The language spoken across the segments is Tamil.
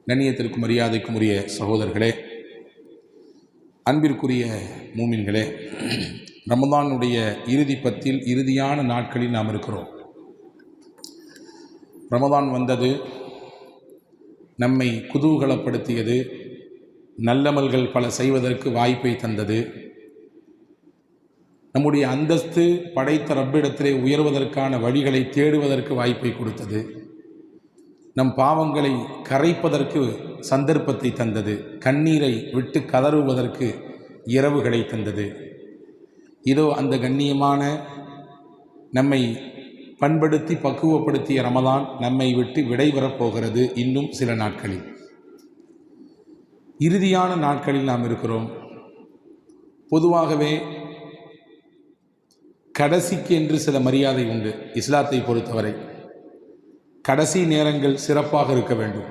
கண்ணியத்திற்கும் மரியாதைக்கும் உரிய சகோதரர்களே, அன்பிற்குரிய மூமின்களே, ரமதானுடைய இறுதி பத்தில் இறுதியான நாட்களில் நாம் இருக்கிறோம். ரமதான் வந்தது, நம்மை குதூகலப்படுத்தியது, நல்லமல்கள் பல செய்வதற்கு வாய்ப்பை தந்தது, நம்முடைய அந்தஸ்து படைத்த ரப்பிடத்திலே உயர்வதற்கான வழிகளை தேடுவதற்கு வாய்ப்பை கொடுத்தது, நம் பாவங்களை கரைப்பதற்கு சந்தர்ப்பத்தை தந்தது, கண்ணீரை விட்டு கதறுவதற்கு இரவுகளை தந்தது. இதோ அந்த கண்ணியமான நம்மை பண்படுத்தி பக்குவப்படுத்திய ரமதான் நம்மை விட்டு விடைபெறப் போகிறது. இன்னும் சில நாட்களில் இறுதியான நாட்களில் நாம் இருக்கிறோம். பொதுவாகவே கடைசிக்கு என்று சில மரியாதை உண்டு. இஸ்லாத்தை பொறுத்தவரை கடைசி நேரங்கள் சிறப்பாக இருக்க வேண்டும்.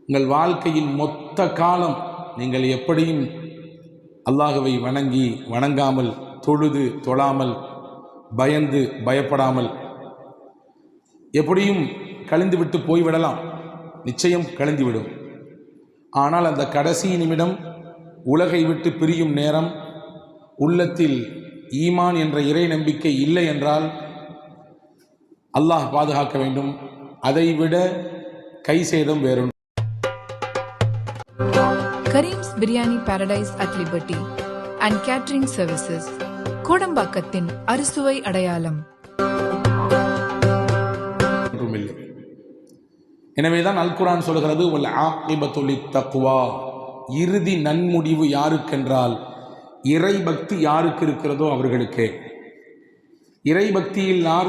உங்கள் வாழ்க்கையின் மொத்த காலம் நீங்கள் எப்படியும் அல்லாஹ்வை வணங்கி வணங்காமல், தொழுது தொழாமல், பயந்து பயப்படாமல் எப்படியும் கழிந்துவிட்டு போய்விடலாம். நிச்சயம் கழிந்துவிடும். ஆனால் அந்த கடைசி நிமிடம் உலகை விட்டு பிரியும் நேரம், உள்ளத்தில் ஈமான் என்ற இறை நம்பிக்கை இல்லை என்றால் அல்லாஹ் பாதுகாக்க வேண்டும். அதைவிட கை சேதம் வேறும். Karim's biryani paradise at liberty and catering services, கோடம்பாக்கத்தின் அறுசுவை அடையாளம். எனவேதான் அல் குர்ஆன் சொல்கிறது, வல் ஆகிபத்து லித்தக்வா, இறுதி நன்முடிவு யாருக்கென்றால் இறை பக்தி யாருக்கு இருக்கிறதோ அவர்களுக்கே. இறை பக்தியில் யார்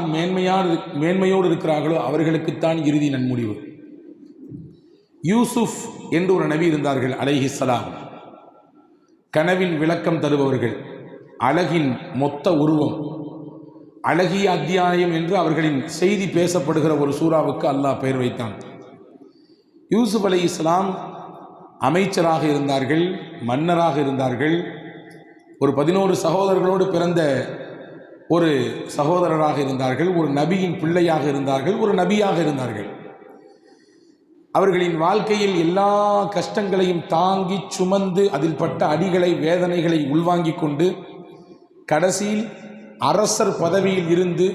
மேன்மையோடு இருக்கிறார்களோ அவர்களுக்குத்தான் இறுதி நன்முடிவு. யூசுப் என்று ஒரு நபி இருந்தார்கள், அலைஹிஸ்ஸலாம். கனவின் விளக்கம் தருபவர்கள், அழகின் மொத்த உருவம், அழகிய அத்தியாயம் என்று அவர்களின் செய்தி பேசப்படுகிற ஒரு சூறாவுக்கு அல்லாஹ் பெயர் வைத்தான். யூசுப் அலைஹிஸ்ஸலாம் அமைச்சராக இருந்தார்கள், மன்னராக இருந்தார்கள், ஒரு 11 சகோதரர்களோடு பிறந்த ஒரு சகோதரராக இருந்தார்கள், ஒரு நபியின் பிள்ளையாக இருந்தார்கள், ஒரு நபியாக இருந்தார்கள். அவர்களின் வாழ்க்கையில் எல்லா கஷ்டங்களையும் தாங்கி சுமந்து அதில் பட்ட அடிகளை வேதனைகளை உள்வாங்கிக் கொண்டு கடைசியில் அரசர் பதவியில் இருந்து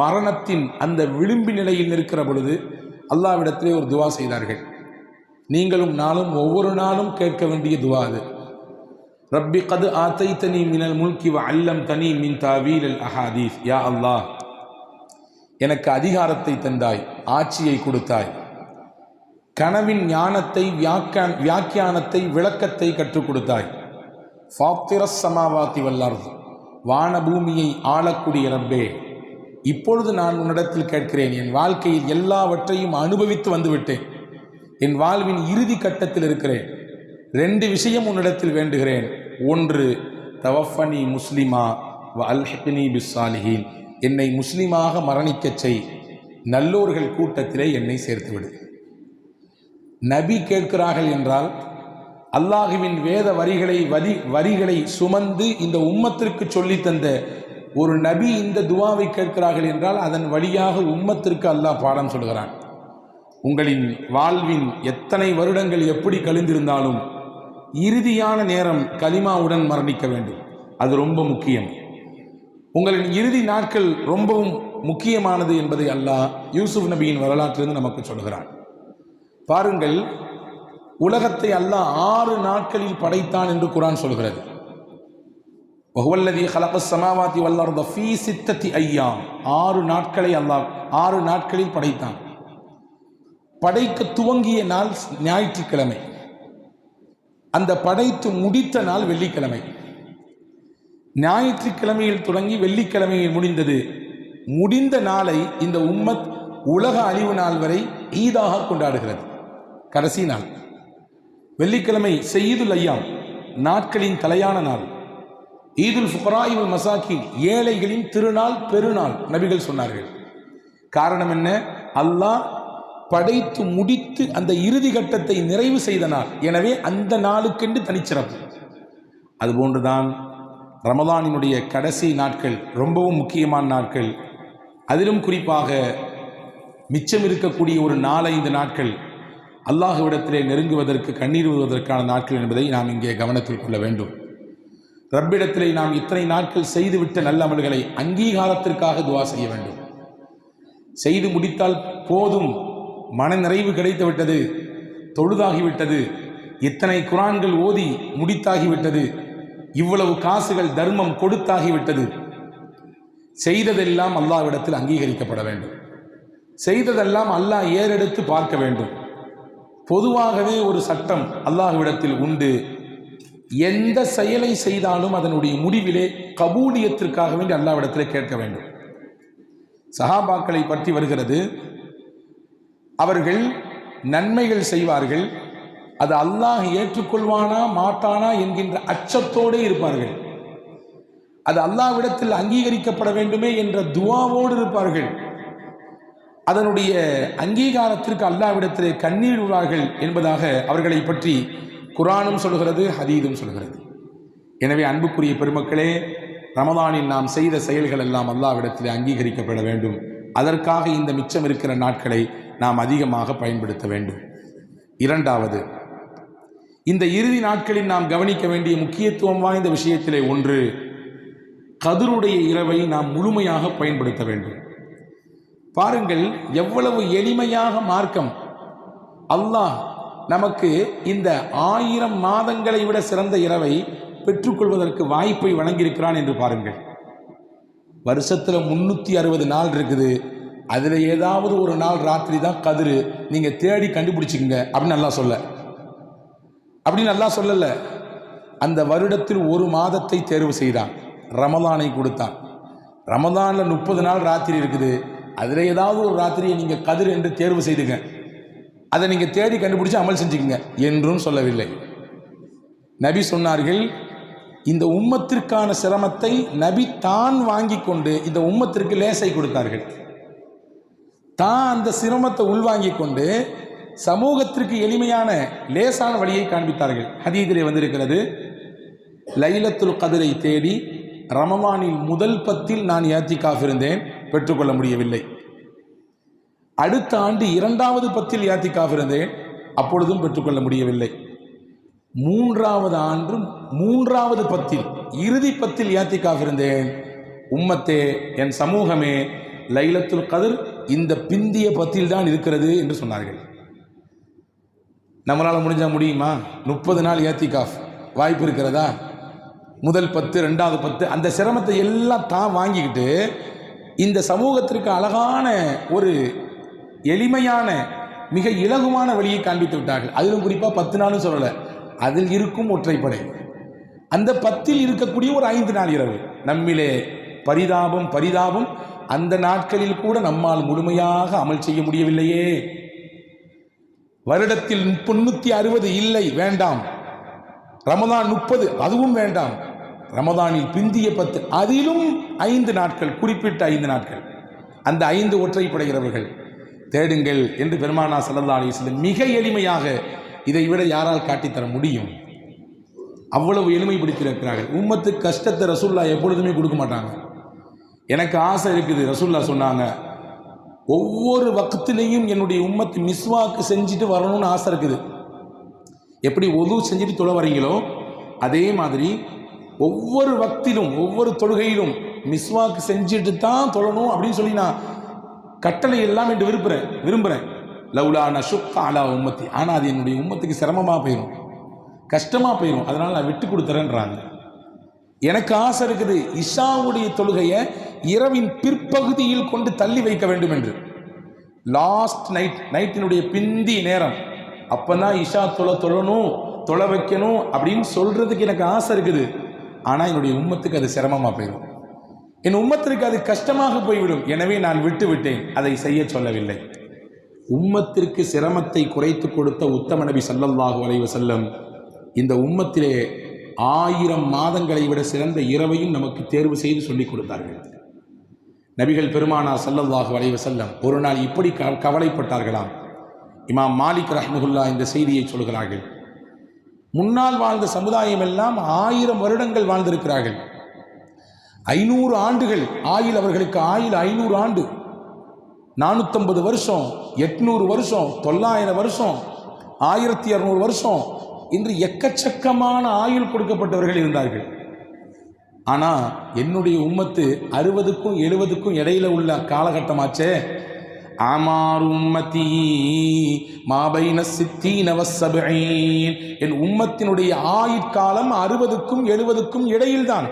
மரணத்தின் அந்த விளிம்பு நிலையில் இருக்கிற பொழுது அல்லாஹ்விடத்திலே ஒரு துவா செய்தார்கள். நீங்களும் நானும் ஒவ்வொரு நாளும் கேட்க வேண்டிய துவா அது. ரப்பி கது ஆத்தைத்தனி மினல் முல்கி வ அல்லம் தனி மின் தாவீல் அல் அஹாதீஸ். யா அல்லாஹ், எனக்கு அதிகாரத்தை தந்தாய், ஆட்சியை கொடுத்தாய், கனவின் ஞானத்தை, வியாக்கியானத்தை, விளக்கத்தை கற்றுக் கொடுத்தாய். ஃபாத்திரஸ் சமாவாத்தி வல்லார்து, வான பூமியை ஆளக்கூடிய ரப்பே, இப்பொழுது நான் உன்னிடத்தில் கேட்கிறேன். என் வாழ்க்கையில் எல்லாவற்றையும் அனுபவித்து வந்துவிட்டேன், என் வாழ்வின் இறுதி கட்டத்தில் இருக்கிறேன். 2 விஷயம் உன்னிடத்தில் வேண்டுகிறேன். ஒன்று, தவஃபனி முஸ்லிமா வ அல்ஹிக்னி பிஸ்ஸாலிஹீன், என்னை முஸ்லிமாக மரணிக்கச் செய், நல்லோர்கள் கூட்டத்திலே என்னை சேர்த்துவிடு. நபி கேட்கிறார்கள் என்றால், அல்லாஹுவின் வேத வரிகளை சுமந்து இந்த உம்மத்திற்கு சொல்லித்தந்த ஒரு நபி இந்த துவாவை கேட்கிறார்கள் என்றால் அதன் வழியாக உம்மத்திற்கு அல்லாஹ் பாடம் சொல்கிறான். உங்களின் வாழ்வின் எத்தனை வருடங்கள் எப்படி கழிந்திருந்தாலும் இறுதியான நேரம் கலிமாவுடன் மரணிக்க வேண்டும். அது ரொம்ப முக்கியம். உங்களின் இறுதி நாட்கள் ரொம்பவும் முக்கியமானது என்பதை அல்லாஹ் யூசுப் நபியின் வரலாற்றிலிருந்து நமக்கு சொல்கிறான். பாருங்கள், உலகத்தை அல்லாஹ் 6 நாட்களில் படைத்தான் என்று குர்ஆன் சொல்கிறது. வஹுவல்லதீ ஹலகஸ் ஸமாவாதி வல் அர்த ஃபீ 6 அய்யாம், 6 நாட்களை அல்லாஹ் 6 நாட்களில் படைத்தான். படைக்க துவங்கிய நாள் ஞாயிற்றுக்கிழமை, அந்த படைத்து முடித்த நாள் வெள்ளிக்கிழமை. ஞாயிற்றுக்கிழமையில் தொடங்கி வெள்ளிக்கிழமையில் முடிந்தது. முடிந்த நாளை இந்த உம்மத் உலக அழிவு நாள் வரை ஈதாக கொண்டாடுகிறது. கடைசி நாள் வெள்ளிக்கிழமை செய்யுதுல் ஐயாம், நாட்களின் தலையான நாள். ஈதுல் ஃபுகராஇ வல் மசாக்கீன், ஏழைகளின் திருநாள், பெருநாள் நபிகள் சொன்னார்கள். காரணம் என்ன? அல்லாஹ் படைத்து முடித்து அந்த இறுதி கட்டத்தை நிறைவு செய்த நாள். எனவே அந்த நாளுக்கென்று தனிச்சிறப்பு. அதுபோன்றுதான் ரமதானினுடைய கடைசி நாட்கள் ரொம்பவும் முக்கியமான நாட்கள். அதிலும் குறிப்பாக மிச்சம் இருக்கக்கூடிய ஒரு 4-5 நாட்கள் அல்லாஹ்விடத்திலே நெருங்குவதற்கு கண்ணீர் விடுவதற்கான நாட்கள் என்பதை நாம் இங்கே கவனத்தில் கொள்ள வேண்டும். ரப்பிடத்திலே நாம் இத்தனை நாட்கள் செய்துவிட்ட நல்ல அமல்களை அங்கீகாரத்திற்காக துவா செய்ய வேண்டும். செய்து முடித்தால் போதும், மன நிறைவு கிடைத்துவிட்டது, தொழுதாகிவிட்டது, இத்தனை குரான்கள் ஓதி முடித்தாகிவிட்டது, இவ்வளவு காசுகள் தர்மம் கொடுத்தாகிவிட்டது. செய்ததெல்லாம் அல்லாஹ்விடத்தில் அங்கீகரிக்கப்பட வேண்டும். செய்ததெல்லாம் அல்லாஹ் ஏறெடுத்து பார்க்க வேண்டும். பொதுவாகவே ஒரு சட்டம் அல்லாஹ்விடத்தில் உண்டு. எந்த செயலை செய்தாலும் அதனுடைய முடிவிலே கபூலியத்திற்காக வேண்டி அல்லாஹ்விடத்திலே கேட்க வேண்டும். சஹாபாக்களை பற்றி வருகிறது, அவர்கள் நன்மைகள் செய்வார்கள், அது அல்லாஹ் ஏற்றுக்கொள்வானா மாட்டானா என்கின்ற அச்சத்தோடு இருப்பார்கள். அது அல்லாஹ்விடத்தில் அங்கீகரிக்கப்பட வேண்டுமே என்ற துஆவோடு இருப்பார்கள். அதனுடைய அங்கீகாரத்திற்கு அல்லாஹ்விடத்திலே கண்ணீர் விடுவார்கள் என்பதாக அவர்களை பற்றி குர்ஆனும் சொல்கிறது, ஹதீதும் சொல்கிறது. எனவே அன்புக்குரிய பெருமக்களே, ரமதானில் நாம் செய்த செயல்கள் எல்லாம் அல்லாஹ்விடத்திலே அங்கீகரிக்கப்பட வேண்டும். அதற்காக இந்த மிச்சம் இருக்கிற நாட்களை நாம் அதிகமாக பயன்படுத்த வேண்டும். இரண்டாவது, இந்த இறுதி நாட்களில் நாம் கவனிக்க வேண்டிய முக்கியத்துவம் வாய்ந்த விஷயத்திலே ஒன்று, கத்ருடைய இரவை நாம் முழுமையாக பயன்படுத்த வேண்டும். பாருங்கள், எவ்வளவு எளிமையாக மார்க்கம் அல்லாஹ் நமக்கு இந்த 1000 மாதங்களை விட சிறந்த இரவை பெற்றுக்கொள்வதற்கு வாய்ப்பை வழங்கியிருக்கிறான் என்று பாருங்கள். வருஷத்தில் 360 நாள் இருக்குது, அதில் ஏதாவது ஒரு நாள் ராத்திரி தான் கதிரு, நீங்கள் தேடி கண்டுபிடிச்சிக்கங்க அப்படின்னு நல்லா சொல்லலை. அந்த வருடத்தில் ஒரு மாதத்தை தேர்வு செய்தான், ரமலானை கொடுத்தான். ரமலானில் 30 நாள் ராத்திரி இருக்குது, அதில் ஏதாவது ஒரு ராத்திரியை நீங்கள் கதிர் என்று தேர்வு செய்துங்க, அதை நீங்கள் தேடி கண்டுபிடிச்சு அமல் செஞ்சுக்கங்க என்றும் சொல்லவில்லை. நபி சொன்னார்கள், இந்த உம்மத்திற்கான சிரமத்தை நபி தான் வாங்கி கொண்டு இந்த உம்மத்திற்கு லேசை கொடுத்தார்கள். தான் அந்த சிரமத்தை உள்வாங்கி கொண்டு சமூகத்திற்கு எளிமையான லேசான வழியை காண்பித்தார்கள். ஹதீஸிலே வந்திருக்கிறது, லைலத்துல் கத்ரை தேடி ரமலானில் முதல் 10 நான் இஅ்திகாஃப் இருந்தேன், பெற்றுக்கொள்ள முடியவில்லை. அடுத்த ஆண்டு 2வது 10 இஅ்திகாஃப் இருந்தேன், அப்பொழுதும் பெற்றுக்கொள்ள முடியவில்லை. 3வது ஆண்டு 3வது 10 இறுதி 10 இஅ்திகாஃப் இருந்தேன். உம்மத்தே, என் சமூகமே, லைலத்துல் கத்ர் இந்த பிந்திய 10 தான் இருக்கிறது என்று சொன்னார்கள். நம்மளால் முடியுமா? 30 நாள் இஅ்திகாஃப் வாய்ப்பு இருக்கிறதா? முதல் 10 2வது 10 அந்த சிரமத்தை எல்லாம் தான் வாங்கிக்கிட்டு இந்த சமூகத்திற்கு அழகான ஒரு எளிமையான மிக இலகுவான வழியை காண்பித்து விட்டார்கள். அதிலும் குறிப்பாக 10 நாளும் சொல்லலை, அதில் இருக்கும் ஒற்றைப்படை. அந்த 10 இருக்கக்கூடிய ஒரு 5 நாள் இரவு. நம்மிலே பரிதாபம் அந்த நாட்களில் கூட நம்மால் முழுமையாக அமல் செய்ய முடியவில்லையே. வருடத்தில் 360 இல்லை, வேண்டாம். ரமதான் 30 அதுவும் வேண்டாம். ரமதானில் பிந்திய 10 அதிலும் 5 நாட்கள், குறிப்பிட்ட 5 நாட்கள், அந்த 5 ஒற்றைப்படைகிறவர்கள் தேடுங்கள் என்று பெருமானா ஸல்லல்லாஹு அலைஹி வஸல்லம் மிக எளிமையாக, இதை விட யாரால் காட்டித்தர முடியும்? அவ்வளவு எளிமைப்படுத்தியிருக்கிறார்கள். உம்மத்துக்கு கஷ்டத்தை ரசூலுல்லாஹ் எப்பொழுதுமே கொடுக்க மாட்டாங்க. எனக்கு ஆசை இருக்குது, ரசூலுல்லாஹ் சொன்னாங்க, ஒவ்வொரு வக்திலையும் என்னுடைய உம்மத்து மிஸ்வாக்கு செஞ்சுட்டு வரணும்னு ஆசை இருக்குது. எப்படி ஒது செஞ்சுட்டு தொழ வரீங்களோ அதே மாதிரி ஒவ்வொரு வக்திலும் ஒவ்வொரு தொழுகையிலும் மிஸ்வாக்கு செஞ்சுட்டு தான் தொழணும் அப்படின்னு சொல்லி நான் கட்டளை எல்லாம் என்று விரும்புகிறேன். லவ்லா நஷுக்கா அலா உம்மத்தி, ஆனால் அது என்னுடைய உம்மத்துக்கு சிரமமாக போயிடும், கஷ்டமாக போயிடும், அதனால் நான் விட்டு கொடுத்துறேன்றாங்க. எனக்கு ஆசை இருக்குது, இஷாவுடைய தொழுகையை இரவின் பிற்பகுதியில் கொண்டு தள்ளி வைக்க வேண்டும் என்று. லாஸ்ட் நைட்டினுடைய பிந்தி நேரம், அப்போ தான் இஷா தொழ வைக்கணும் அப்படின்னு சொல்கிறதுக்கு எனக்கு ஆசை இருக்குது. ஆனால் என்னுடைய உம்மத்துக்கு அது சிரமமாக போயிடும், என் உம்மத்திற்கு அது கஷ்டமாக போய்விடும். எனவே நான் விட்டேன், அதை செய்ய சொல்லவில்லை. உம்மத்திற்கு சிரமத்தை குறைத்து கொடுத்த உத்தம நபி ஸல்லல்லாஹு அலைஹி வஸல்லம் இந்த உம்மத்திலே 1000 மாதங்களை விட சிறந்த இரவையும் நமக்கு தேர்வு செய்து சொல்லிக் கொடுத்தார்கள். நபிகள் பெருமானா ஸல்லல்லாஹு அலைஹி வஸல்லம் ஒரு நாள் இப்படி கவலைப்பட்டார்களாம். இமாம் மாலிக் ரஹ்மத்துல்லாஹ் இந்த செய்தியை சொல்கிறார்கள். முன்னால் வாழ்ந்த சமுதாயம் எல்லாம் 1000 வருடங்கள் வாழ்ந்திருக்கிறார்கள். 500 ஆண்டுகள் ஆயுள், அவர்களுக்கு ஆயுள் 500 ஆண்டு, 450 வருஷம், 800 வருஷம், 900 வருஷம், 1200 வருஷம். இன்று எக்கச்சக்கமான ஆயுள் கொடுக்கப்பட்டவர்கள் இருந்தார்கள். ஆனால் என்னுடைய உம்மத்து 60க்கும் 70க்கும் இடையில உள்ள காலகட்டமாச்சே. ஆமார் உம்மதி மாபைன சித்தீன வஸ்ஸபீன், என் உம்மத்தினுடைய ஆயுட்காலம் 60க்கும் 70க்கும் இடையில்தான்.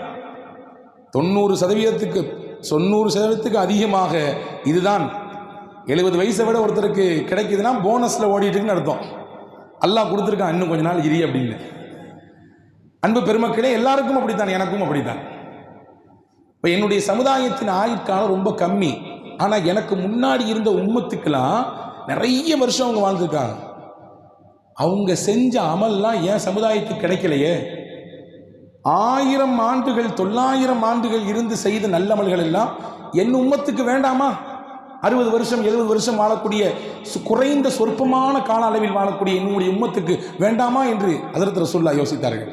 90% அதிகமாக இதுதான். 70 வயசை விட ஒருத்தருக்கு கிடைக்குதுன்னா போனஸில் ஓடிட்டுன்னு அர்த்தம். அல்லாஹ் கொடுத்துருக்கான், இன்னும் கொஞ்ச நாள் இரி அப்படின்னு. அன்பு பெருமக்களே, எல்லாருக்கும் அப்படித்தான், எனக்கும் அப்படித்தான். இப்போ என்னுடைய சமுதாயத்தின் ஆயுட்காலம் ரொம்ப கம்மி. ஆனால் எனக்கு முன்னாடி இருந்த உம்மத்துக்கெல்லாம் நிறைய வருஷம் அவங்க வாழ்ந்துருக்காங்க. அவங்க செஞ்ச அமல்லாம் ஏன் சமுதாயத்துக்கு கிடைக்கலையே? 1000 ஆண்டுகள் 900 ஆண்டுகள் இருந்து செய்த நல்லமல்கள் எல்லாம் என் உம்மத்துக்கு வேண்டாமா? 60 வருஷம் 70 வருஷம் வாழக்கூடிய குறைந்த சொற்பமான கால அளவில் வாழக்கூடிய என்னுடைய உம்மத்துக்கு வேண்டாமா என்று ஹஜ்ரத் ரசூலுல்லாஹ் யோசித்தார்கள்.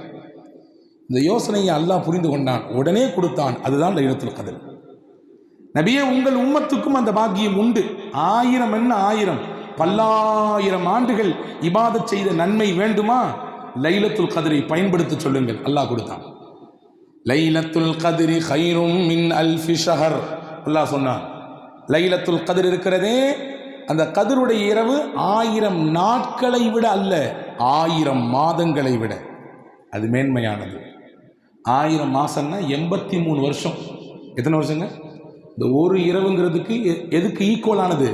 இந்த யோசனையை அல்லாஹ் புரிந்து கொண்டான், உடனே கொடுத்தான். அதுதான் லைலத்துல் கத்ர். நபியே, உங்கள் உம்மத்துக்கும் அந்த பாக்கியம் உண்டு. 1000 என்ன 1000 பல்லாயிரம் ஆண்டுகள் இபாதத் செய்த நன்மை வேண்டுமா? லைலத்துல் கத்ரை பயன்படுத்த சொல்லுங்கள். அல்லாஹ் கொடுத்தான். லைலத்துல் கத்ரி கைரும் மின் அல்ஃபி ஷஹர். அல்லாஹ் சொன்னான், லைலத்துல் கத்ர் இருக்கிறதே, அந்த கத்ருடைய இரவு 1000 நாட்களை விட அல்ல, 1000 மாதங்களை விட அது மேன்மையானது. 1000 மாசம்னா 83 வருஷம். எத்தனை வருஷங்க? இந்த ஒரு இரவுங்கிறதுக்கு எதுக்கு ஈக்குவலானது?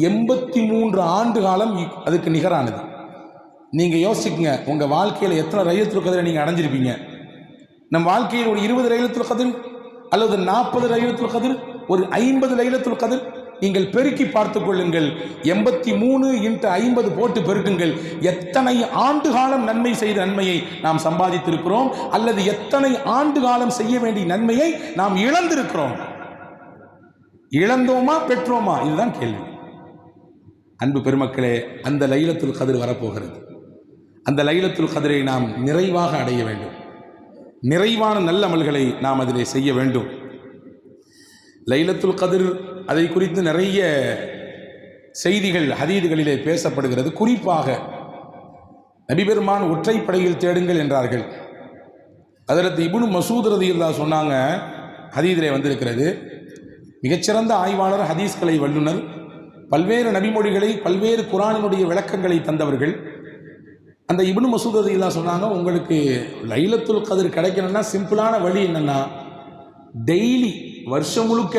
83 ஆண்டு காலம் அதுக்கு நிகரானது. நீங்கள் யோசிக்குங்க, உங்கள் வாழ்க்கையில் எத்தனை லைலத்துல் கத்ரை நீங்கள் அடைஞ்சிருப்பீங்க? நம் வாழ்க்கையில் ஒரு 20 லைலத்துல் கத்ர் அல்லது 40 லைலத்துல் கத்ர், ஒரு 50 லைலத்துல் கத்ர் நீங்கள் பெருக்கி பார்த்துக் கொள்ளுங்கள். 83 × 50 போட்டு பெருக்குங்கள். எத்தனை ஆண்டு காலம் நன்மை செய்த நன்மையை நாம் சம்பாதித்திருக்கிறோம், அல்லது எத்தனை ஆண்டு காலம் செய்ய வேண்டிய நன்மையை நாம் இழந்திருக்கிறோம். இழந்தோமா பெற்றோமா? இதுதான் கேள்வி. அன்பு பெருமக்களே, அந்த லைலத்துல் கத்ர் வரப்போகிறது. அந்த லைலத்துல் கத்ரை நாம் நிறைவாக அடைய வேண்டும். நிறைவான நல்ல அமல்களை நாம் அதிலே செய்ய வேண்டும். லைலத்துல் கத்ர் அதை குறித்து நிறைய செய்திகள் ஹதீதுகளிலே பேசப்படுகிறது. குறிப்பாக நபிபெருமான் ஒற்றைப்படையில் தேடுங்கள் என்றார்கள். ஹஜ்ரத் இப்னு மசூத் ரலியல்லாஹு சொன்னாங்க, ஹதீதிலே வந்திருக்கிறது. மிகச்சிறந்த ஆய்வாளர், ஹதீஸ்களை வல்லுனர், பல்வேறு நபிமொழிகளை பல்வேறு குரானினுடைய விளக்கங்களை தந்தவர்கள். அந்த இப்னு மசூத் ரலியல்லாஹு சொன்னாங்க, உங்களுக்கு லைலத்துல் கத்ர் கிடைக்கணும்னா சிம்பிளான வழி என்னன்னா, டெய்லி வருஷம் முழுக்க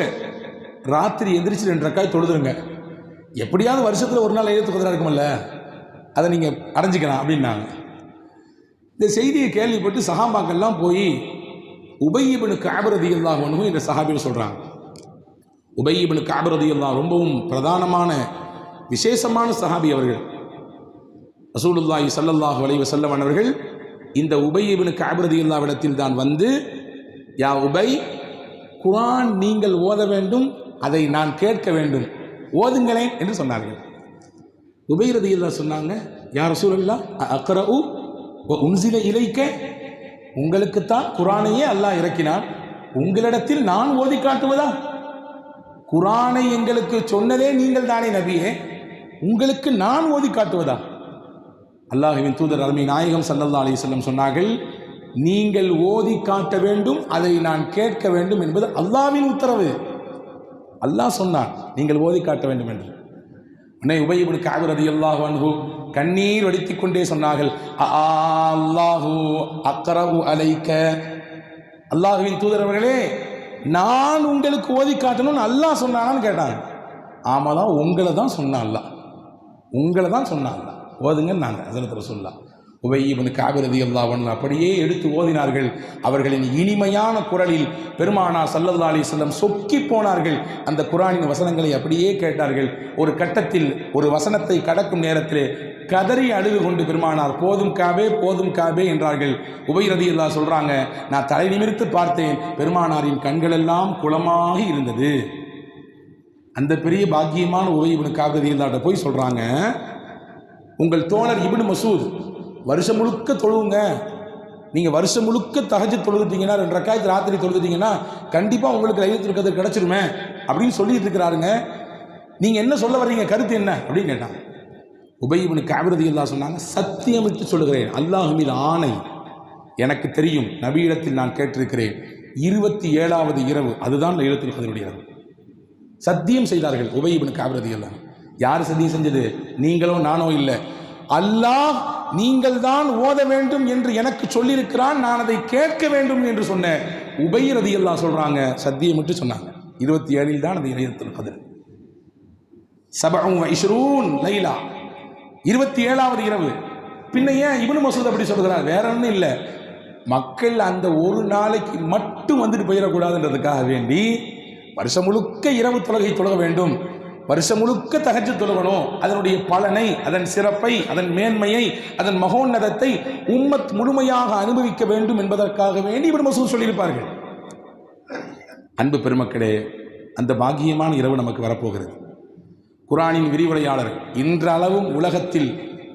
ராத்திரி எந்திரிச்சு 2 ரக்காய் தொழுதுருங்க. எப்படியாவது வருஷத்தில் ஒரு நாள் லைலத்துல் கத்ரா இருக்குமல்ல, அதை நீங்கள் அடைஞ்சிக்கலாம் அப்படின்னாங்க. இந்த செய்தியை கேள்விப்பட்டு சஹாபாக்கள்லாம் போய் உபய் இப்னு கஅப் ரலியல்லாஹு அன்ஹு என்ற சஹாபியை சொல்கிறாங்க. உபய் இப்னு கஅப் ரலியல்லாஹு ரொம்பவும் பிரதானமான விசேஷமான சஹாபி அவர்கள். ரசூலுல்லாஹி ஸல்லல்லாஹு அலைஹி வஸல்லம் அவர்கள் இந்த உபய் இப்னு கஅப் ரலியல்லாஹு இடத்தில் தான் வந்து, யா உபய், குர்ஆன் நீங்கள் ஓத வேண்டும், அதை நான் கேட்க வேண்டும், ஓதுங்களேன் என்று சொன்னார்கள். உபய் ரலியல்லாஹு சொன்னாங்க, யா ரசூலல்லாஹ் அக்ரஉ வ உன்ஸில இலைக்க, உங்களுக்குத்தான் குர்ஆனையே அல்லாஹ் இறக்கினான், உங்களிடத்தில் நான் ஓதி காட்டுவதா? குர்ஆனை எங்களுக்கு சொன்னதே நீங்கள் தானே நபியே, உங்களுக்கு நான் ஓதி காட்டுவதா? அல்லாஹ்வின் தூதர் அருமை நாயகம் ஸல்லல்லாஹு அலைஹி வஸல்லம் சொன்னார்கள், நீங்கள் ஓதி காட்ட வேண்டும், அதை நான் கேட்க வேண்டும் என்பது அல்லாஹ்வின் உத்தரவு. அல்லாஹ் சொன்னான் நீங்கள் ஓதி காட்ட வேண்டும் என்று. உடனே உபய் இப்னு கஅப் ரலியல்லாஹு அன்ஹு கண்ணீர் வடித்துக் கொண்டே சொன்னார்கள், அல்லாஹு அக்ரஹு அலைக்க, அல்லாஹ்வின் தூதர் அவர்களே, நான் உங்களுக்கு ஓதி காட்டணும்னு அல்லாஹ் சொன்னான்னு கேட்டாங்க. ஆமாதான், உங்களை தான் சொன்னான் அல்லாஹ், உங்களை தான் சொன்னான் அல்லாஹ், ஓதுங்கன்னு நாங்கள் ஹஜ்ரத் ரசூலுல்லாஹ். உபய் இப்னு கஅப் ரலியல்லாஹு அன்ஹு அப்படியே எடுத்து ஓதினார்கள். அவர்களின் இனிமையான குரலில் பெருமானார் ஸல்லல்லாஹு அலைஹி வஸல்லம் சொக்கி போனார்கள். அந்த குர்ஆனின் வசனங்களை அப்படியே கேட்டார்கள். ஒரு கட்டத்தில் ஒரு வசனத்தை கடக்கும் நேரத்திலே கதறி அழுது கொண்டு பெருமானார் போதும் காபே போதும் காபே என்றார்கள். உபய் ரலியல்லாஹு சொல்றாங்க, நான் தலை நிமிர்த்து பார்த்தேன், பெருமானாரின் கண்களெல்லாம் குளமாக இருந்தது. அந்த பெரிய பாக்கியமான உபய் இப்னு கஅப் ரலியல்லாஹு போய் சொல்றாங்க, உங்கள் தோழர் இப்னு மசூத் வருஷம் முழுக்க தொழுவுங்க, நீங்கள் வருஷம் முழுக்க தஹஜ்ஜுத் தொழுதுட்டீங்கன்னா, 2 ரக்காயத் ராத்திரி தொழுதுட்டீங்கன்னா கண்டிப்பாக உங்களுக்கு லைலத்துல் கத்ர் கிடச்சிருமே அப்படின்னு சொல்லிட்டு இருக்கிறாருங்க. நீங்கள் என்ன சொல்ல வர்றீங்க, கருத்து என்ன அப்படின்னு கேட்டாங்க. உபை இப்னு கஅப் ரலியல்லாஹு சொன்னாங்க, சத்தியமிட்டு சொல்லுகிறேன், அல்லாஹ் மீது ஆணை, எனக்கு தெரியும், நபியிடத்தில் நான் கேட்டிருக்கிறேன், 27வது இரவு அதுதான் லைலத்துல் கத்ருடைய இரவு. சத்தியம் செய்தார்கள் உபை இப்னு கஅப் ரலியல்லாஹு. யார் சத்தியம் செஞ்சது? நீங்களோ நானோ இல்லை, அல்லாஹ் நீங்கள் தான் ஓத வேண்டும் என்று எனக்கு சொல்லியிருக்கிறான், நான் அதை கேட்க வேண்டும் என்று சொன்ன உபை ரலியல்லாஹு சொல்றாங்க, சத்தியமிட்டு சொன்னாங்க. 27 தான் அது லைலத்துல் கத்ர். 27 லைலா, 27வது இரவு. பின்ன ஏன் இப்னு மஸ்ஊத் அப்படி சொல்கிறார்? வேற ஒன்றும் இல்லை, மக்கள் அந்த ஒரு நாளைக்கு மட்டும் வந்துட்டு போயிடக்கூடாதுன்றதுக்காக வேண்டி வருஷம் முழுக்க இரவு தொழுகை தொழுக வேண்டும், வருஷம் முழுக்க தஹஜ்ஜுத் தொழுகணும், அதனுடைய பலனை, அதன் சிறப்பை, அதன் மேன்மையை, அதன் மகோன்னதத்தை உம்மத் முழுமையாக அனுபவிக்க வேண்டும் என்பதற்காக வேண்டி இப்னு மஸ்ஊத் சொல்லியிருப்பார்கள். அன்பு பெருமக்களே, அந்த பாக்கியமான இரவு நமக்கு வரப்போகிறது. குர்ஆனின் விரிவுரையாளர், இன்றளவும் உலகத்தில்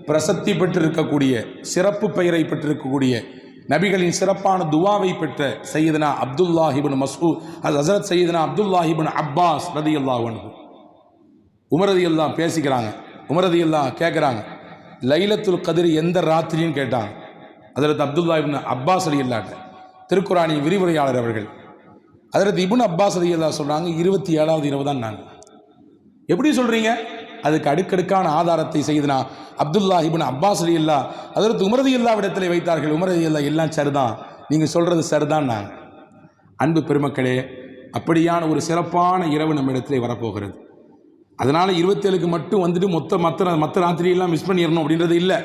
பிரசத்தி பெற்றிருக்கக்கூடிய, சிறப்பு பெயரை பெற்றிருக்கக்கூடிய, நபிகளின் சிறப்பான துவாவை பெற்ற சையதுனா அப்துல்லாஹ் இப்னு மஸ்ஊத், ஹஸரத் சையதுனா அப்துல்லாஹ் இப்னு அப்பாஸ் ரலியல்லாஹு அன்ஹு, உமர் ரலியல்லாஹு பேசிக்கிறாங்க. உமர் ரலியல்லாஹு கேட்குறாங்க, லைலத்துல் கத்ர் எந்த ராத்திரின்னு கேட்டாங்க. ஹஸரத் அப்துல்லாஹ் இப்னு அப்பாஸ் ரலியல்லாஹு, திருக்குர்ஆனின் விரிவுரையாளர் அவர்கள், ஹஸரத் இப்னு அப்பாஸ் ரலியல்லாஹு சொல்றாங்க, 27வது இரவு தான். நாங்கள் எப்படி சொல்றீங்க? அதுக்கு அடுக்கடுக்கான ஆதாரத்தை செய்தனா அப்துல்லாஹ் இப்னு அப்பாஸ் ரலியல்லாஹு ஹஸரத் உமர் ரலியல்லாஹு இடத்திலே வைத்தார்கள். உமர் ரலியல்லாஹு, எல்லாம் சரிதான், நீங்க சொல்றது சரிதான். நாங்கள் அன்பு பெருமக்களே, அப்படியான ஒரு சிறப்பான இரவு நம்ம இடத்திலே வரப்போகிறது. அதனால 27க்கு மட்டும் வந்துட்டு மற்ற ராத்திரியெல்லாம் மிஸ் பண்ணிடணும் அப்படின்றது இல்லை.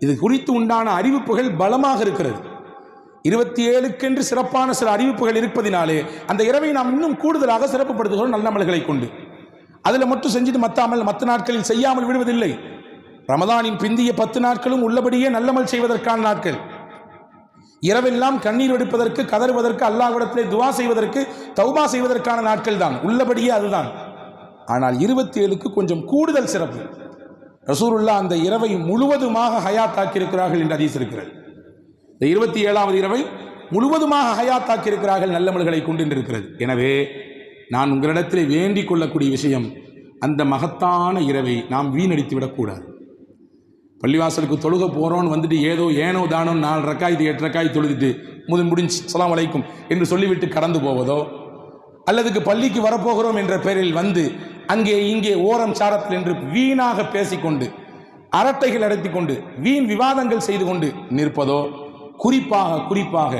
இது குறித்து உண்டான அறிவிப்புகள் பலமாக இருக்கிறது. 27க்கென்று சிறப்பான சில அறிவிப்புகள் இருப்பதினாலே அந்த இரவை நாம் இன்னும் கூடுதலாக சிறப்புப்படுத்துகிறோம் நல்லமல்களை கொண்டு. அதில் மட்டும் செஞ்சுட்டு மற்ற நாட்களில் செய்யாமல் விடுவதில்லை. ரமதானின் பிந்திய 10 நாட்களும் உள்ளபடியே நல்லமல் செய்வதற்கான நாட்கள். இரவெல்லாம் கண்ணீர் வெடிப்பதற்கு, கதறுவதற்கு, அல்லாஹ்விடத்திலே துவா செய்வதற்கு, தௌபா செய்வதற்கான நாட்கள் தான், உள்ளபடியே அதுதான். ஆனால் 27க்கு கொஞ்சம் கூடுதல் சிறப்பு. ரசூலுல்லாஹ் அந்த இரவை முழுவதுமாக ஹயாத்தாக்கி இருக்கிறார்கள் என்று ஹதீஸ் இருக்கிறது. இந்த 27வது இரவை முழுவதுமாக ஹயாத்தாக்கி இருக்கிறார்கள் நல்லமல்களை கொண்டு இருக்கிறது. எனவே நான் உங்களிடத்திலே வேண்டிக் கொள்ளக்கூடிய விஷயம், அந்த மகத்தான இரவை நாம் வீணடித்து விடக்கூடாது. பள்ளிவாசலுக்கு தொழுக போகிறோன்னு வந்துட்டு ஏனோ தானோ 4 ரக்காய் 8 ரக்காய் தொழுதுட்டு முடிஞ்சு அஸ்ஸலாமு அலைக்கும் என்று சொல்லிவிட்டு கடந்து போவதோ, அல்லதுக்கு பள்ளிக்கு வரப்போகிறோம் என்ற பெயரில் வந்து அங்கே இங்கே ஓரம் சாரத்தில் என்று வீணாக பேசிக்கொண்டு, அரட்டைகள் அடைத்து கொண்டு, வீண் விவாதங்கள் செய்து கொண்டு நிற்பதோ, குறிப்பாக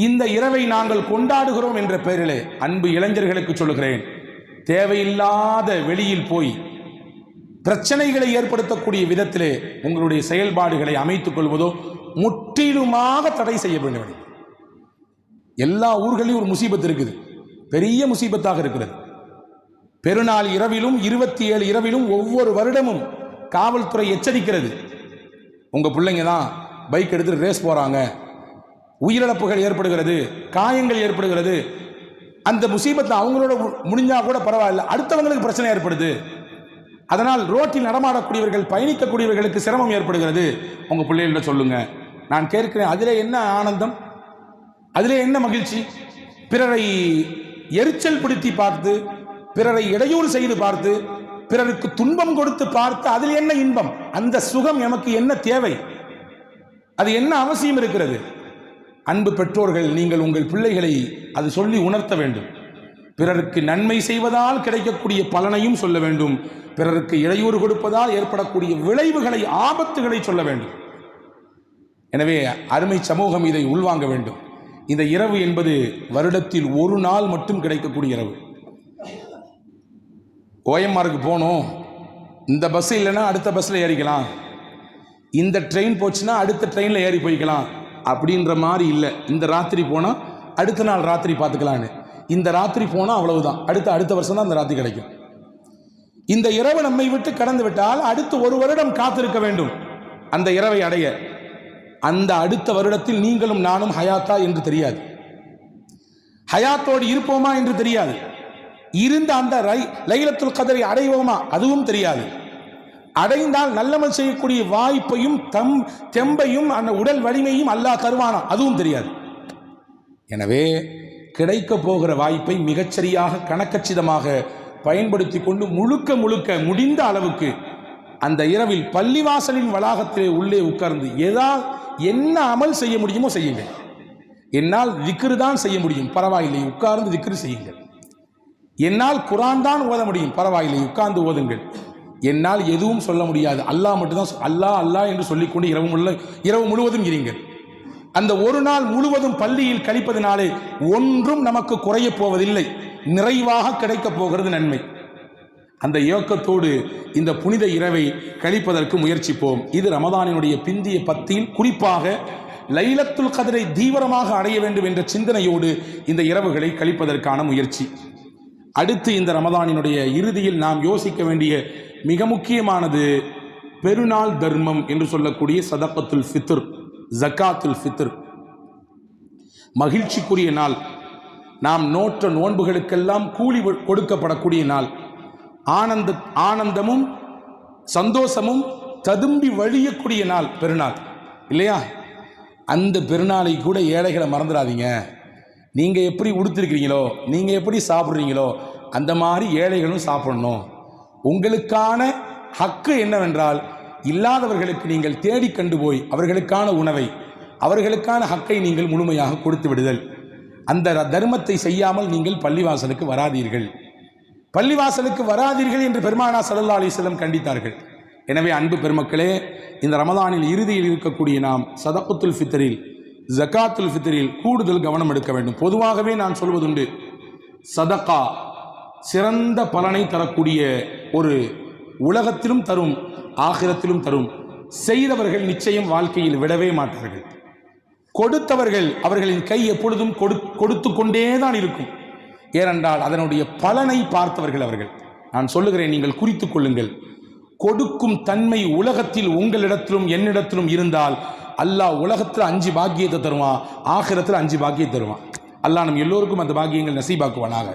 இந்த இரவை நாங்கள் கொண்டாடுகிறோம் என்ற பெயரிலே அன்பு இளைஞர்களுக்கு சொல்லுகிறேன், தேவையில்லாத வெளியில் போய் பிரச்சனைகளை ஏற்படுத்தக்கூடிய விதத்திலே உங்களுடைய செயல்பாடுகளை அமைத்துக் கொள்வதோ முற்றிலுமாக தடை செய்ய வேண்டும். எல்லா ஊர்களிலும் ஒரு முசீபத் இருக்குது, பெரிய முசீபத்தாக இருக்கிறது. பெருநாள் இரவிலும் 27 இரவிலும் ஒவ்வொரு வருடமும் காவல்துறை எச்சரிக்கிறது, உங்க பிள்ளைங்க தான் பைக் எடுத்து ரேஸ் போறாங்க, உயிரிழப்புகள் ஏற்படுகிறது, காயங்கள் ஏற்படுகிறது. அந்த முசீபத்தை அவங்களோட முடிஞ்சா கூட பரவாயில்ல, அடுத்தவங்களுக்கு பிரச்சனை ஏற்படுது. அதனால் ரோட்டில் நடமாடக்கூடியவர்கள், பயணிக்கக்கூடியவர்களுக்கு சிரமம் ஏற்படுகிறது. உங்க பிள்ளைகள சொல்லுங்க. நான் கேட்கிறேன், அதிலே என்ன ஆனந்தம், அதிலே என்ன மகிழ்ச்சி? பிறரை எரிச்சல் பிடித்தி பார்த்து, பிறரை இடையூறு செய்து பார்த்து, பிறருக்கு துன்பம் கொடுத்து பார்த்து அதில் என்ன இன்பம்? அந்த சுகம் எமக்கு என்ன தேவை? அது என்ன அவசியம் இருக்கிறது? அன்பு பெற்றோர்கள், நீங்கள் உங்கள் பிள்ளைகளை அது சொல்லி உணர்த்த வேண்டும். பிறருக்கு நன்மை செய்வதால் கிடைக்கக்கூடிய பலனையும் சொல்ல வேண்டும், பிறருக்கு இடையூறு கொடுப்பதால் ஏற்படக்கூடிய விளைவுகளை, ஆபத்துகளை சொல்ல வேண்டும். எனவே அருமை சமூகம் இதை உள்வாங்க வேண்டும். இந்த இரவு என்பது வருடத்தில் ஒரு நாள் மட்டும் கிடைக்கக்கூடிய இரவு. ஓஎம்ஆருக்கு போகணும், இந்த பஸ் இல்லைன்னா அடுத்த பஸ்ஸில் ஏறிக்கலாம், இந்த ட்ரெயின் போச்சுன்னா அடுத்த ட்ரெயினில் ஏறி போய்க்கலாம் அப்படின்ற மாதிரி இல்லை. இந்த ராத்திரி போனால் அடுத்த நாள் ராத்திரி பார்த்துக்கலான்னு, இந்த ராத்திரி போனால் அவ்வளவுதான், அடுத்த வருஷம் தான் அந்த ராத்திரி கிடைக்கும். இந்த இரவு நம்மை விட்டு கடந்து விட்டால் அடுத்து ஒரு வருடம் காத்திருக்க வேண்டும் அந்த இரவை அடைய. அந்த அடுத்த வருடத்தில் நீங்களும் நானும் ஹயாத்தா என்று தெரியாது, ஹயாத்தோடு இருப்போமா என்று தெரியாது, இருந்த அந்த லைலத்துல் கத்ரை அடைவோமா அதுவும் தெரியாது. அடைந்தால் நல்லமல் செய்யக்கூடிய வாய்ப்பையும் தெம்பையும் அந்த உடல் வலிமையும் அல்லாஹ் தருவானா அதுவும் தெரியாது. எனவே கிடைக்க போகிற வாய்ப்பை மிகச்சரியாக கணக்கச்சிதமாக பயன்படுத்தி கொண்டு முழுக்க முடிந்த அளவுக்கு அந்த இரவில் பள்ளிவாசலின் வளாகத்திலே உள்ளே உட்கார்ந்து என்ன அமல் செய்ய முடியுமோ செய்யுங்கள். என்னால் திக்ரு தான் செய்ய முடியும், பரவாயில்லை, உட்கார்ந்து திக்ரு செய்யுங்கள். என்னால் குர்ஆன் தான் ஓத முடியும், பரவாயில்லை, உட்கார்ந்து ஓதுங்கள். என்னால் எதுவும் சொல்ல முடியாது, அல்லாஹ் மட்டும்தான், அல்லாஹ் அல்லாஹ் என்று சொல்லிக்கொண்டு இரவு முழுவதும் இருங்கள். அந்த ஒரு நாள் முழுவதும் பள்ளியில் கழிப்பதனாலே ஒன்றும் நமக்கு குறைய போவதில்லை, நிறைவாக கிடைக்கப் போகிறது நன்மை. அந்த யோக்கத்தோடு இந்த புனித இரவை கழிப்பதற்கு முயற்சிப்போம். இது ரமதானினுடைய பிந்திய பத்தில் குறிப்பாக லைலத்துல் கத்ரை தீவிரமாக அடைய வேண்டும் என்ற சிந்தனையோடு இந்த இரவுகளை கழிப்பதற்கான முயற்சி. அடுத்து இந்த ரமதானினுடைய இறுதியில் நாம் யோசிக்க வேண்டிய மிக முக்கியமானது பெருநாள் தர்மம் என்று சொல்லக்கூடிய சதகத்துல் ஃபித்ர், ஜக்காத்துல் ஃபித்ர். மகிழ்ச்சிக்குரிய நாள், நாம் நோற்ற நோன்புகளுக்கெல்லாம் கூலி கொடுக்கப்படக்கூடிய நாள், ஆனந்தமும் சந்தோஷமும் ததும்பி வழியக்கூடிய நாள் பெருநாள் இல்லையா? அந்த பெருநாளை கூட ஏழைகளை மறந்துடாதீங்க. நீங்கள் எப்படி உடுத்திருக்கிறீங்களோ, நீங்கள் எப்படி சாப்பிட்றீங்களோ, அந்த மாதிரி ஏழைகளும் சாப்பிடணும். உங்களுக்கான ஹக்கு என்னவென்றால், இல்லாதவர்களுக்கு நீங்கள் தேடி கண்டு போய் அவர்களுக்கான உணவை, அவர்களுக்கான ஹக்கை நீங்கள் முழுமையாக கொடுத்து விடுதல். அந்த தர்மத்தை செய்யாமல் நீங்கள் பள்ளிவாசலுக்கு வராதீர்கள், பள்ளிவாசலுக்கு வராதீர்கள் என்று பெருமானார் ஸல்லல்லாஹு அலைஹி வஸல்லம் கண்டித்தார்கள். எனவே அன்பு பெருமக்களே, இந்த ரமதானில் இறுதியில் இருக்கக்கூடிய நாம் சதகத்துல் ஃபித்ரில், ஜக்காத்துல் ஃபித்ரில் கூடுதல் கவனம் எடுக்க வேண்டும். பொதுவாகவே நான் சொல்வதுண்டு, சதகா சிறந்த பலனை தரக்கூடிய ஒரு உலகத்திலும் தரும், ஆகிரத்திலும் தரும். செய்தவர்கள் நிச்சயம் வாழ்க்கையில் விடவே மாட்டார்கள். கொடுத்தவர்கள் அவர்களின் கை எப்பொழுதும் கொடுத்து கொண்டே தான் இருக்கும். ஏனென்றால் அதனுடைய பலனை பார்த்தவர்கள் அவர்கள். நான் சொல்லுகிறேன், நீங்கள் குறித்துக் கொள்ளுங்கள். கொடுக்கும் தன்மை உலகத்தில் உங்களிடத்திலும் என்னிடத்திலும் இருந்தால் அல்லாஹ் உலகத்தில் 5 பாக்கியத்தை தருவான், ஆகிரத்தில் 5 பாக்கியத்தை தருவான். அல்லாஹ் நம் எல்லோருக்கும் அந்த பாக்கியங்கள் நசீபாக்குவானாக.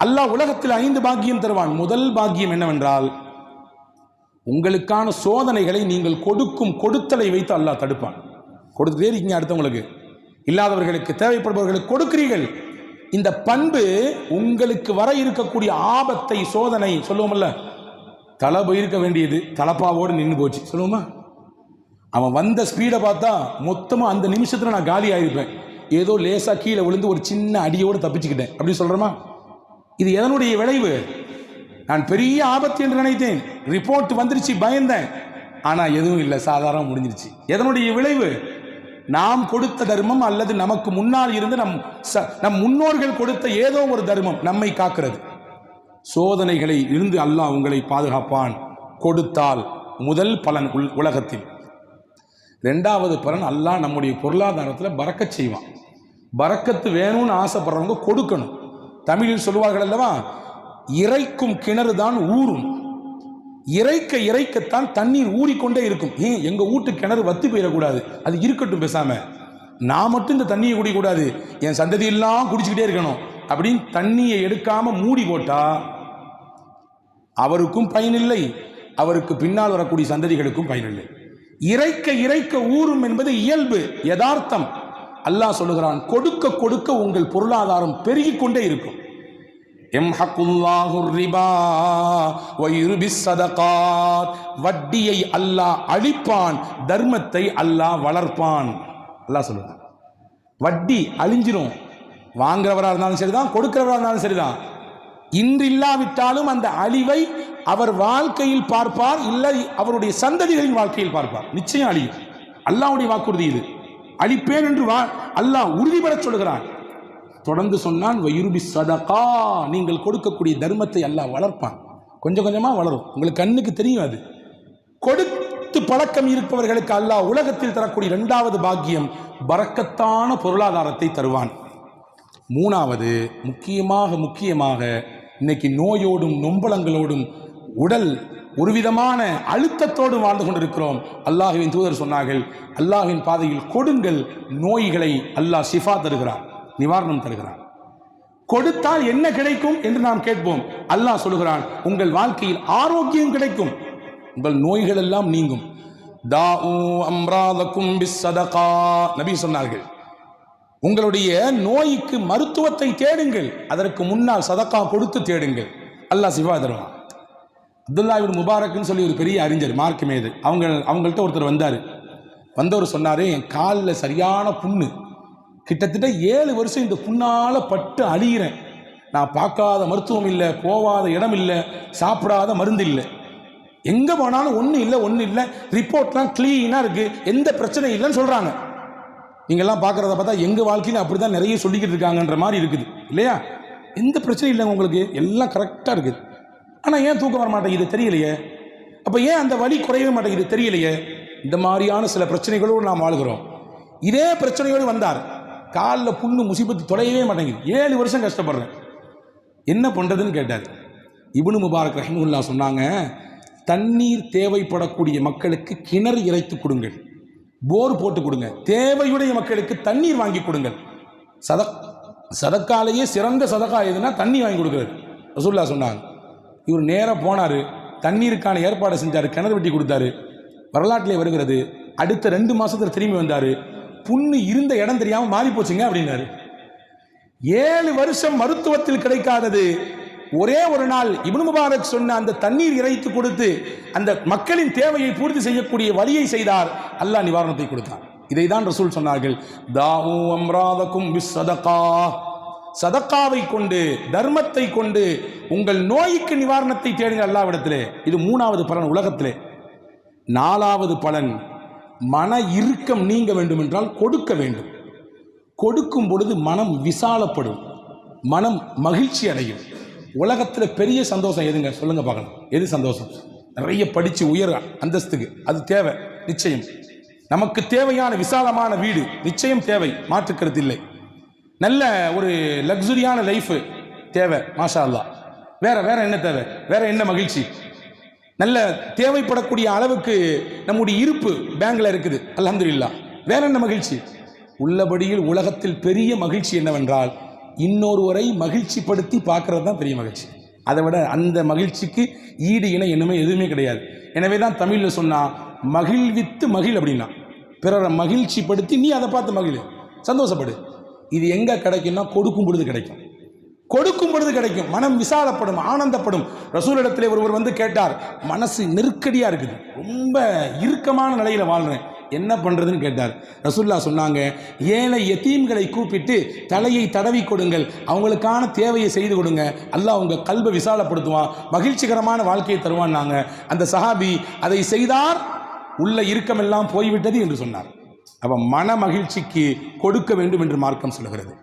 அல்லாஹ் உலகத்தில் 5 பாக்கியம் தருவான். முதல் பாக்கியம் என்னவென்றால், உங்களுக்கான சோதனைகளை நீங்கள் கொடுத்தலை வைத்து அல்லாஹ் தடுப்பான். கொடுத்துட்டே இருக்கீங்க, அடுத்தவங்களுக்கு, இல்லாதவர்களுக்கு, தேவைப்படுபவர்களுக்கு கொடுக்கிறீர்கள். இந்த பண்பு உங்களுக்கு வர இருக்கக்கூடிய ஆபத்தை, சோதனை சொல்லுவோம்ல, தலை போயிருக்க வேண்டியது தலப்பாவோடு நின்று போச்சு சொல்லுவோமா? அவன் வந்த ஸ்பீடை பார்த்தா மொத்தமாக அந்த நிமிஷத்தில் நான் காலி ஆகிருப்பேன். ஏதோ லேசாக கீழே விழுந்து ஒரு சின்ன அடியோடு தப்பிச்சுக்கிட்டேன் அப்படின்னு சொல்கிறோமா? இது எதனுடைய விளைவு? நான் பெரிய ஆபத்து என்று நினைத்தேன், ரிப்போர்ட் வந்துருச்சு, பயந்தேன், ஆனால் எதுவும் இல்லை, சாதாரண முடிஞ்சிருச்சு. எதனுடைய விளைவு? நாம் கொடுத்த தர்மம் அல்லது நமக்கு முன்னால் இருந்து நம் முன்னோர்கள் கொடுத்த ஏதோ ஒரு தர்மம் நம்மை காக்கிறது. சோதனைகளை இருந்து அல்லாஹ் உங்களை பாதுகாப்பான். கொடுத்தால் முதல் பலன் உலகத்தில். 2வது பலன், அல்லாஹ் நம்முடைய பொருளாதாரத்தில் பரக்கத் செய்வான். பரக்கத்து வேணும்னு ஆசைப்படுறவங்க கொடுக்கணும். தமிழில் சொல்லுவார்கள் அல்லவா, இறைக்கும் கிணறு தான் ஊறும். இறைக்கத்தான் தண்ணீர் ஊறிக்கொண்டே இருக்கும். எங்க வீட்டு கிணறு வத்தி போயிடக்கூடாது, அது இருக்கட்டும், பேசாம நான் மட்டும் இந்த தண்ணியை குடிக்கூடாது, என் சந்ததி எல்லாம் குடிச்சுக்கிட்டே இருக்கணும் அப்படின்னு தண்ணியை எடுக்காம மூடி போட்டா அவருக்கும் பயனில்லை, அவருக்கு பின்னால் வரக்கூடிய சந்ததிகளுக்கும் பயனில்லை. இறைக்க ஊறும் என்பது இயல்பு, யதார்த்தம். அல்லாஹ் சொல்லுகிறான், கொடுக்க கொடுக்க உங்கள் பொருளாதாரம் பெருகிக் கொண்டே இருக்கும். வட்டியை அல்லாஹ் அழிப்பான், தர்மத்தை அல்லாஹ் வளர்ப்பான். அல்லாஹ் சொல்லுகிறான், வட்டி அழிஞ்சிரும். வாங்குறவராக இருந்தாலும் சரிதான், கொடுக்கிறவராக இருந்தாலும் சரிதான். இன்று இல்லாவிட்டாலும் அந்த அழிவை அவர் வாழ்க்கையில் பார்ப்பார், இல்லை அவருடைய சந்ததிகளின் வாழ்க்கையில் பார்ப்பார். நிச்சயம் அழியும். அல்லாஹ்வுடைய வாக்குறுதி இது. அழிப்பேன் என்று அல்லாஹ் உறுதிபட சொல்கிறான். தொடர்ந்து சொன்னான், வயுருபி சதகா, நீங்கள் கொடுக்கக்கூடிய தர்மத்தை அல்லாஹ் வளர்ப்பான். கொஞ்சம் கொஞ்சமாக வளரும், உங்களுக்கு கண்ணுக்கு தெரியும். அது கொடுத்து பழக்கம் இருப்பவர்களுக்கு அல்லாஹ் உலகத்தில் தரக்கூடிய 2வது பாக்கியம், பரக்கத்தான பொருளாதாரத்தை தருவான். 3வது முக்கியமாக இன்னைக்கு நோயோடும் நொம்பலங்களோடும் உடல் ஒரு விதமான அழுத்தத்தோடு வாழ்ந்து கொண்டிருக்கிறோம். அல்லாஹ்வின் தூதர் சொன்னார்கள், அல்லாஹ்வின் பாதையில் கொடுங்கள், நோய்களை அல்லாஹ் ஷிஃபா தருகிறார், நிவாரணம் தருகிறார். கொடுத்தால் என்ன கிடைக்கும் என்று நாம் கேட்போம். அல்லாஹ் சொல்லுகிறான், உங்கள் வாழ்க்கையில் ஆரோக்கியம் கிடைக்கும், உங்கள் நோய்கள் எல்லாம் நீங்கும். தாஉ அம்ராதக்கும் பிஸ்ஸதகா, நபி சொன்னார்கள், உங்களுடைய நோய்க்கு மருத்துவத்தை தேடுங்கள், அதற்கு முன்னால் சதக்கா கொடுத்து தேடுங்கள், அல்லாஹ் ஷிஃபா தருவான். அப்துல்லா இப்னு முபாரக்னு சொல்லி ஒரு பெரிய அறிஞர் மார்க் மேது அவங்கள்ட்ட ஒருத்தர் வந்தவர் சொன்னார், என் காலில் சரியான புண்ணு, கிட்டத்தட்ட 7 வருஷம் இந்த புண்ணால் பட்டு அழிகிறேன், நான் பார்க்காத மருத்துவம் இல்லை, போகாத இடம் இல்லை, சாப்பிடாத மருந்து இல்லை, எங்கே போனாலும் ஒன்றும் இல்லை, ரிப்போர்ட்லாம் க்ளீனாக இருக்குது, எந்த பிரச்சனையும் இல்லைன்னு சொல்கிறாங்க. நீங்கள்லாம் பார்க்குறத பார்த்தா எங்கள் வாழ்க்கையில் அப்படி தான் நிறைய சொல்லிக்கிட்டு இருக்காங்கன்ற மாதிரி இருக்குது இல்லையா? எந்த பிரச்சனையும் இல்லைங்க, உங்களுக்கு எல்லாம் கரெக்டாக இருக்குது. ஆனால் ஏன் தூக்கம் வர மாட்டேங்குது தெரியலையே, அப்போ ஏன் அந்த வலி குறையவே மாட்டேங்குது தெரியலையே. இந்த மாதிரியான சில பிரச்சனைகளோடு நாம் வாழ்கிறோம். இதே பிரச்சனையோடு வந்தார், காலில் புண்ணு முசிபத்து தொலையவே மாட்டேங்குது, 7 வருஷம் கஷ்டப்படுறேன், என்ன பண்ணுறதுன்னு கேட்டார். இப்னு முபாரக் ரஹ்மத்துல்லாஹ் சொன்னாங்க, தண்ணீர் தேவைப்படக்கூடிய மக்களுக்கு கிணறு இறைத்து கொடுங்கள், போர் போட்டு கொடுங்க, தேவையுடைய மக்களுக்கு தண்ணீர் வாங்கி கொடுங்கள். சதக்காலேயே சிறந்த சதக்கா எதுனா தண்ணி வாங்கி கொடுக்குறது ரசூலுல்லாஹ் சொன்னாங்க. இவர் நேராக போனார், தண்ணீருக்கான ஏற்பாடு செஞ்சார், கிணறு வெட்டி கொடுத்தாரு. வரலாற்றிலே வருகிறது, அடுத்த 2 மாதத்தில் திரும்பி வந்தார், புண்ணு இருந்த இடம் தெரியாமல் மாறி போச்சுங்க அப்படின்னாரு. 7 வருஷம் மருத்துவத்தில் கிடைக்காதது ஒரே ஒரு நாள் இப்னு முபாரக் சொன்ன அந்த தண்ணீர் இறைத்து கொடுத்து அந்த மக்களின் தேவையை பூர்த்தி செய்யக்கூடிய வழியை செய்தார், அல்லாஹ் நிவாரணத்தை கொடுத்தார். இதை தான் ரசூல் சொன்னார்கள், தாஉ அம்ராதகும் பிஸ்ஸதகா, சதக்காவை கொண்டு தர்மத்தை கொண்டு உங்கள் நோய்க்கு நிவாரணத்தை தேடுங்கள் அல்லாஹ்விடத்திலே. இது 3வது பலன் உலகத்திலே. 4வது பலன், மன இறுக்கம் நீங்க வேண்டும் என்றால் கொடுக்க வேண்டும். கொடுக்கும் பொழுது மனம் விசாலப்படும், மனம் மகிழ்ச்சி அடையும். உலகத்தில் பெரிய சந்தோஷம் எதுங்க சொல்லுங்க பார்க்கலாம், எது சந்தோஷம்? நிறைய படித்து உயர் அந்தஸ்துக்கு அது தேவை நிச்சயம், நமக்கு தேவையான விசாலமான வீடு நிச்சயம் தேவை, மாற்றுக்கிறது இல்லை. நல்ல ஒரு லக்ஸுரியான லைஃப் தேவை, மாஷா அல்லாஹ். வேற என்ன தேவை? வேற என்ன மகிழ்ச்சி? நல்ல தேவைப்படக்கூடிய அளவுக்கு நம்முடைய இருப்பு பேங்க்ல இருக்குது, அல்ஹம்துலில்லாஹ். வேற என்ன மகிழ்ச்சி? உள்ளபடியில் உலகத்தில் பெரிய மகிழ்ச்சி என்னவென்றால் இன்னொருவரை மகிழ்ச்சி படுத்தி பார்க்கறது தான் பெரிய மகிழ்ச்சி. அதை விட அந்த மகிழ்ச்சிக்கு ஈடு இணை என்னமே எதுவுமே கிடையாது. எனவே தான் தமிழில் சொன்னா மகிழ்வித்து மகிழ் அப்படின்னா, பிறரை மகிழ்ச்சி படுத்தி நீ அதை பார்த்து மகிழ், சந்தோஷப்படு. இது எங்க கிடைக்கும்னா கொடுக்கும் பொழுது கிடைக்கும், கொடுக்கும் பொழுது கிடைக்கும், மனம் விசாலப்படும், ஆனந்தப்படும். ரசூலிடத்திலே ஒருவர் வந்து கேட்டார், மனசு நெருக்கடியா இருக்குது, ரொம்ப இறுக்கமான நிலையில வாழ்றேன், என்ன பண்றதுன்னு கேட்டார். ரசூலுல்லாஹ் சொன்னாங்க, ஏழை யதீம்களை கூப்பிட்டு தலையை தடவி கொடுங்கள், அவங்களுக்கான தேவையை செய்து கொடுங்க, அல்லாஹ் உங்க கல்பை விசாலப்படுத்துவான், மகிழ்ச்சிகரமான வாழ்க்கையை தருவான்னாங்க. அந்த சஹாபி அதை செய்தார், உள்ள இறுக்கமெல்லாம் போய்விட்டது என்று சொன்னார். அப்ப மன மகிழ்ச்சிக்கு கொடுக்க வேண்டும் என்று மார்க்கம் சொல்கிறது.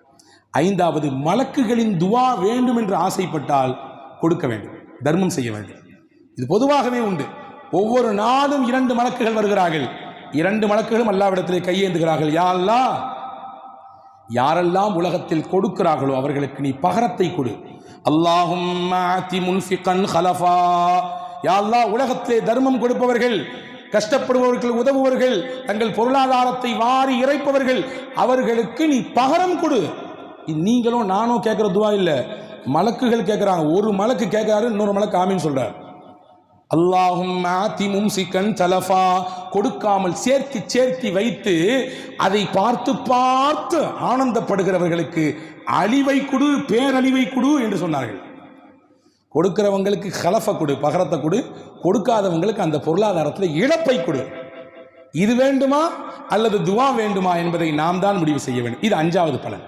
5வது, மலக்குகளின் துவா வேண்டும் என்று ஆசைப்பட்டால் கொடுக்க வேண்டும், தர்மம் செய்ய வேண்டும். இது பொதுவாகவே உண்டு. ஒவ்வொரு நாளும் 2 மலக்குகள் வருகிறார்கள், 2 மலக்குகளும் அல்லாஹ்விடத்திலே கையேந்துகிறார்கள், யா அல்லாஹ், யாரெல்லாம் உலகத்தில் கொடுக்கிறார்களோ அவர்களுக்கு நீ பகரத்தை கொடு. அல்லாஹும்ம ஆதி முன்ஃபிகன் ஹலஃபா, யா அல்லாஹ், உலகத்திலே தர்மம் கொடுப்பவர்கள், கஷ்டப்படுபவர்கள், உதவுபவர்கள், தங்கள் பொருளாதாரத்தை வாரி இறைப்பவர்கள், அவர்களுக்கு நீ பகரம் கொடு. நீங்களும் நானும் கேட்கிற துவா இல்ல, மலக்குகள் கேட்கிறாங்க. ஒரு மலக்கு கேட்கிறாரு, இன்னொரு மலக்கு ஆமீன் சொல்றார். அல்லாஹும்ம ஆதி மும்சிகன் தலஃபா, கொடுக்காமல் சேர்த்தி வைத்து அதை பார்த்து ஆனந்தப்படுகிறவர்களுக்கு அழிவை கொடு, பேரழிவை கொடு என்று சொன்னார்கள். கொடுக்கிறவங்களுக்கு ஹலஃபை கொடு, பகரத்தை கொடு, கொடுக்காதவங்களுக்கு அந்த பொருளாதாரத்தில் இழப்பை கொடு. இது வேண்டுமா அல்லது துவா வேண்டுமா என்பதை நாம் தான் முடிவு செய்ய வேண்டும். இது 5வது பலன்.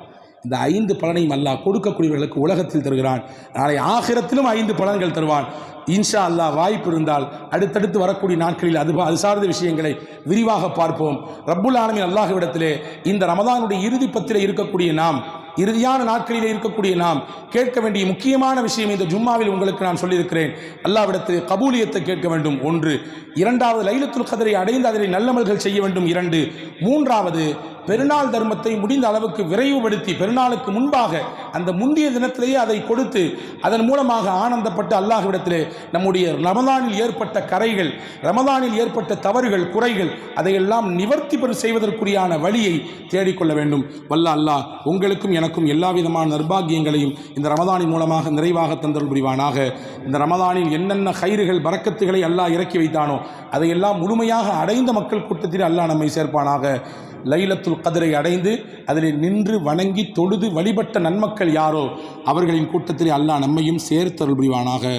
இந்த 5 பலனையும் அல்லாஹ் கொடுக்கக்கூடியவர்களுக்கு உலகத்தில் தருகிறான், நாளை ஆகிரத்திலும் 5 பலன்கள் தருவான். இன்ஷா அல்லாஹ் வாய்ப்பு இருந்தால் அடுத்தடுத்து வரக்கூடிய நாட்களில் அது சார்ந்த விஷயங்களை விரிவாக பார்ப்போம். ரப்புல் ஆலமீன் அல்லாஹ்விடத்திலே இந்த ரமதானுடைய இறுதி பத்திலே இருக்கக்கூடிய நாம், இறுதியான நாட்களிலே இருக்கக்கூடிய நாம் கேட்க வேண்டிய முக்கியமான விஷயம் இந்த ஜும்மாவில் உங்களுக்கு நான் சொல்லியிருக்கிறேன். அல்லாஹ்விடத்திலே கபூலியத்தை கேட்க வேண்டும் 1. 2வது, லைலத்துல் கத்ரை அடைந்து அதில் நல்லமல்கள் செய்ய வேண்டும் 2. 3வது, பெருநாள் தர்மத்தை முடிந்த அளவுக்கு விரைவுபடுத்தி பெருநாளுக்கு முன்பாக அந்த முந்தைய தினத்திலேயே அதை கொடுத்து அதன் மூலமாக ஆனந்தப்பட்டு அல்லாஹ்விடத்திலே நம்முடைய ரமதானில் ஏற்பட்ட கரைகள், ரமதானில் ஏற்பட்ட தவறுகள், குறைகள், அதையெல்லாம் நிவர்த்தி செய்வதற்குரியான வழியை தேடிக்கொள்ள வேண்டும். வல்ல அல்லாஹ் உங்களுக்கும் எனக்கும் எல்லா விதமான நற்பாகியங்களையும் இந்த ரமதானின் மூலமாக நிறைவாக தந்தருள் புரிவானாக. இந்த ரமதானில் என்னென்ன ஹைறுகள், பரக்கத்துகளை அல்லாஹ் இறக்கி வைத்தானோ அதையெல்லாம் முழுமையாக அடைந்த மக்கள் கூட்டத்தில் அல்லாஹ் நம்மை சேர்ப்பானாக. லைலத்துல் கத்ரை அடைந்து அதில் நின்று வணங்கி தொழுது வழிபட்ட நன்மக்கள் யாரோ அவர்களின் கூட்டத்தில் அல்லாஹ் நம்மையும் சேர்த்தருள் புரிவானாக.